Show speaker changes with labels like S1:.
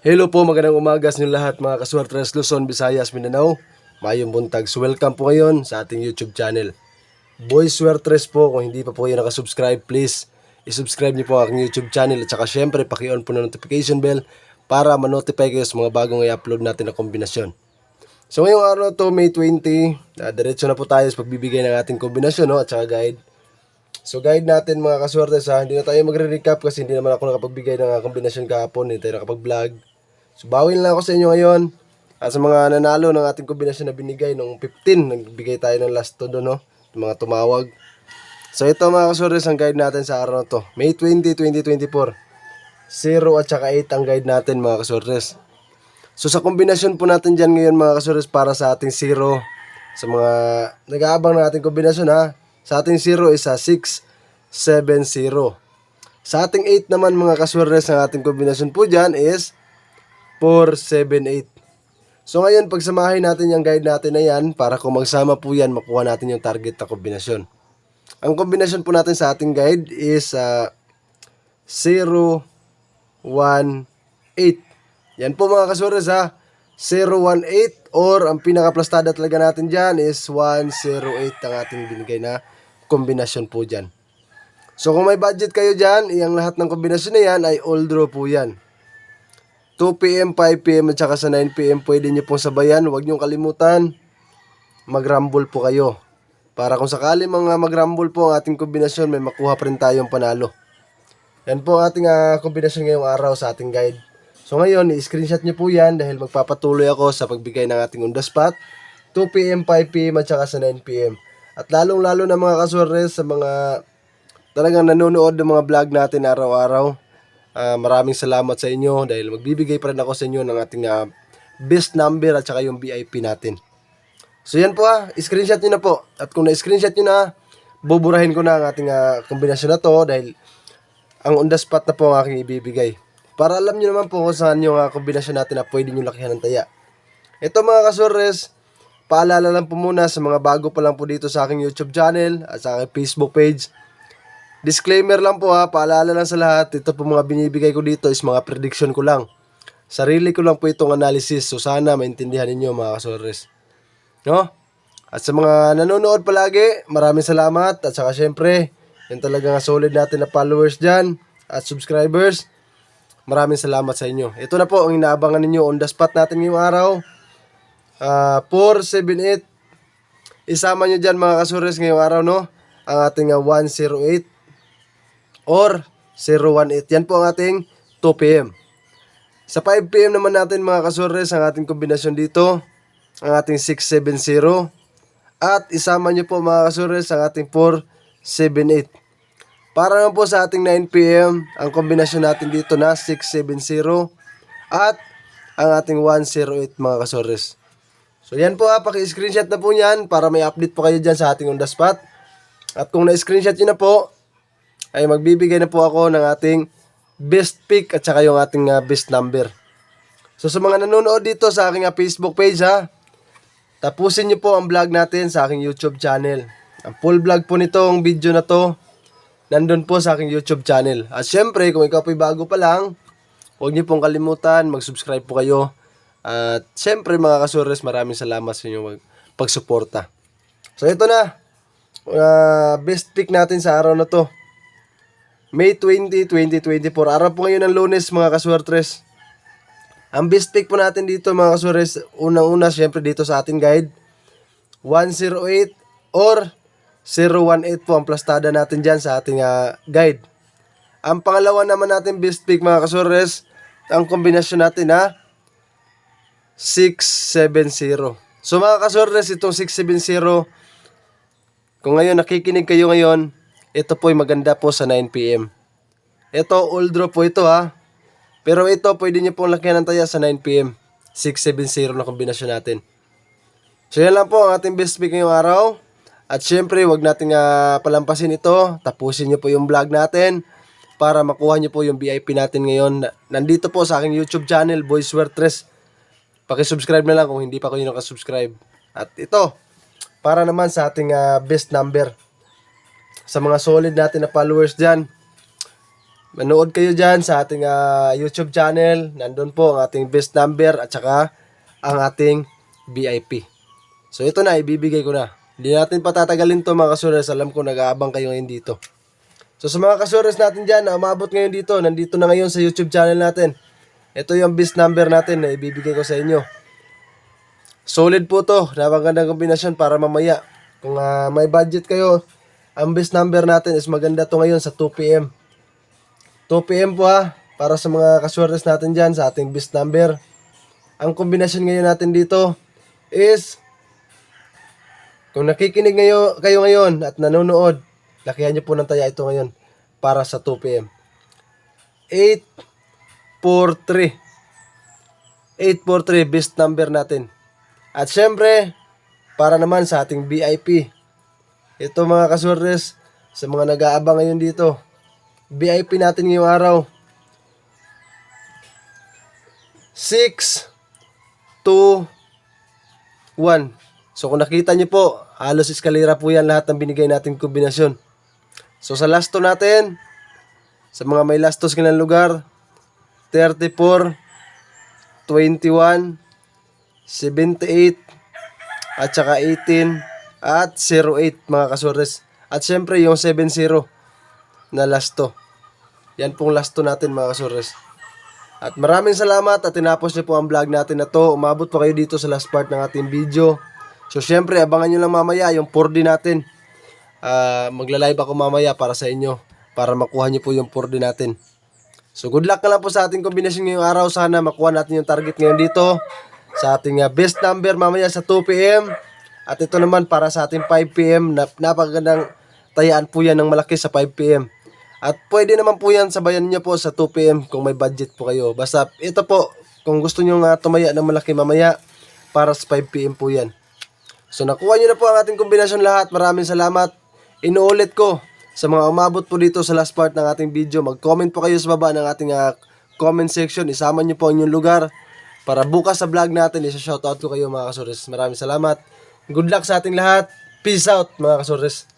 S1: Hello po, magandang umaga sa inyo lahat mga kaswertres Luzon, Visayas, Mindanao. Mayong buntag. So welcome po ngayon sa ating YouTube channel. Boy Swertres po, kung hindi pa po kayo nakasubscribe, please isubscribe niyo po ang aking YouTube channel at saka syempre paki-on po na notification bell para ma-notify kayo sa mga bagong i-upload natin na kombinasyon. So ngayong araw to, May 20, diretso na po tayo sa pagbibigay ng ating kombinasyon at saka guide. So guide natin mga kaswertes hindi na tayo magre-recap kasi hindi naman ako nakapagbigay ng kombinasyon kahapon, hindi tayo nakapag-vlog. So bawin lang ako sa inyo ngayon sa mga nanalo ng ating kombinasyon na binigay nung 15. Nagbigay tayo ng last to doon, mga tumawag. So ito mga kaswertes ang guide natin sa araw na to, May 20, 2024. 0 at saka 8 ang guide natin mga kaswertes. So sa kombinasyon po natin dyan ngayon mga kaswertes para sa ating 0. Sa mga nag-aabang ng ating kombinasyon sa ating 0 is 6, 7, 0. Sa ating 8 naman mga kaswertes, ang ating kombinasyon po dyan is 4, 7, 8. So ngayon, pagsamahin natin yung guide natin na yan para kung magsama po yan, makuha natin yung target na kombinasyon. Ang kombinasyon po natin sa ating guide is 0, 1, 8. Yan po mga kaswertes 0, 1, 8 or ang pinaka-plastada talaga natin dyan is 1, 0, 8 ang ating binigay na kombinasyon po dyan. So kung may budget kayo dyan, yung lahat ng kombinasyon na yan ay all draw po yan. 2 PM, 5 PM at saka sa 9 PM pwede nyo pong sabayan. Huwag nyo kalimutan, mag-rumble po kayo. Para kung sakali mga mag-rumble po ang ating kombinasyon, may makuha pa rin tayong panalo. Yan po ang ating kombinasyon ngayong araw sa ating guide. So ngayon, i-screenshot nyo po yan dahil magpapatuloy ako sa pagbigay ng ating on the spot. 2 PM, 5 PM at saka sa 9 PM. At lalong-lalo na mga kaswertes sa mga talagang nanonood ng mga vlog natin araw-araw. Maraming salamat sa inyo dahil magbibigay pa rin ako sa inyo ng ating best number at saka yung VIP natin. So yan po screenshot nyo na po. At kung na-screenshot nyo na, buburahin ko na ang ating kombinasyon na to dahil ang on the spot na po ang aking ibibigay. Para alam nyo naman po kung saan yung kombinasyon natin na pwede nyo lakihan ng taya. Ito mga kaswertes, paalala lang po muna sa mga bago pa lang po dito sa aking YouTube channel at sa aking Facebook page. Disclaimer lang po paalala lang sa lahat, ito po mga binibigay ko dito is mga prediction ko lang. Sarili ko lang po itong analysis, so sana maintindihan ninyo mga kaswertes. No? At sa mga nanonood palagi, maraming salamat at saka syempre, yung talagang solid natin na followers dyan at subscribers, maraming salamat sa inyo. Ito na po ang inaabangan ninyo on the spot natin ngayong araw. 4, 7, 8. Isama nyo dyan mga kaswertes ngayong araw ang ating 108 or 018. Yan po ang ating 2 PM. Sa 5 PM naman natin mga kaswertes ang ating kombinasyon dito, ang ating 670 at isama nyo po mga kaswertes ang ating 478. Para naman po sa ating 9 PM ang kombinasyon natin dito na 670 at ang ating 108 mga kaswertes. So yan po paki-screenshot na po yan para may update po kayo dyan sa ating on the spot. At kung na-screenshot nyo na po, ay magbibigay na po ako ng ating best pick at saka yung ating best number. So sa mga nanonood dito sa aking Facebook page tapusin nyo po ang vlog natin sa aking YouTube channel. Ang full vlog po nitong video na to, nandun po sa aking YouTube channel. At syempre, kung ikaw po'y bago pa lang, huwag nyo pong kalimutan, mag-subscribe po kayo. At syempre mga kaswertes, maraming salamat sa inyong pagsuporta. So ito na, best pick natin sa araw na to. May 20, 2024. Araw po ngayon ng Lunes mga kaswertres. Ang best pick po natin dito mga kaswertres, unang-una syempre dito sa ating guide, 108 or 018 po ang plastada natin dyan sa ating guide. Ang pangalawa naman natin best pick mga kaswertres, ang kombinasyon natin 670. So mga kaswertres, itong 670, kung ngayon nakikinig kayo ngayon, ito po ay maganda po sa 9 PM. Ito, all draw po ito Pero ito, pwede nyo pong lakihan ng taya sa 9 PM. 670 na kombinasyon natin. So yan lang po ang ating best pick ngayong araw. At syempre, wag natin palampasin ito. Tapusin nyo po yung vlog natin para makuha nyo po yung VIP natin ngayon. Nandito po sa aking YouTube channel, Boy Swertres. Pakisubscribe na lang kung hindi pa kayo nakasubscribe. At ito, para naman sa ating best number. Sa mga solid natin na followers dyan, Manood kayo dyan sa ating YouTube channel. Nandun po ang ating best number at saka ang ating VIP. So ito na, ibibigay ko na. Hindi natin patatagalin to mga kasures. Alam ko nag-aabang kayo ngayon dito. So sa mga kasures natin dyan na umabot ngayon dito, nandito na ngayon sa YouTube channel natin. Ito yung best number natin na ibibigay ko sa inyo. Solid po to. Napagandang kombinasyon para mamaya. Kung may budget kayo, ang best number natin is maganda to ngayon sa 2 PM. 2 PM po para sa mga kaswertes natin dyan sa ating best number. Ang kombinasyon ngayon natin dito is, kung nakikinig kayo ngayon at nanonood, lakihan nyo po ng taya ito ngayon para sa 2 PM. 843. 843 best number natin. At syempre, para naman sa ating VIP. Ito mga kaswertes, sa mga nag-aabang ngayon dito, VIP natin ngayong araw. 6, 2, 1. So kung nakita nyo po, halos eskalera po yan lahat ng binigay natin kombinasyon. So sa last two natin, sa mga may last two ng lugar, 34, 21, 78, at saka 18, at 08 mga kasores. At syempre yung 70 na last two. Yan pong last two natin mga kasores. At maraming salamat at tinapos niyo po ang vlog natin na to. Umabot po kayo dito sa last part ng ating video. So syempre abangan nyo lang mamaya yung 4D natin. Magla-live ako mamaya para sa inyo, para makuha nyo po yung 4D natin. So good luck na lang po sa ating kombinasyon ngayong araw. Sana makuha natin yung target ngayon dito sa ating best number mamaya sa 2 PM. At ito naman para sa ating 5 PM. Napakagandang tayaan po yan ng malaki sa 5 PM. At pwede naman po yan sabayan nyo po sa 2 PM kung may budget po kayo. Basta ito po, kung gusto nyo tumaya ng malaki mamaya, para sa 5 PM po yan. So nakuha nyo na po ang ating kombinasyon lahat. Maraming salamat. Inuulit ko sa mga umabot po dito sa last part ng ating video. Mag-comment po kayo sa baba ng ating comment section. Isama nyo po ang inyong lugar para bukas sa vlog natin isa-shoutout ko kayo mga kasores. Maraming salamat. Good luck sa ating lahat. Peace out mga kasores.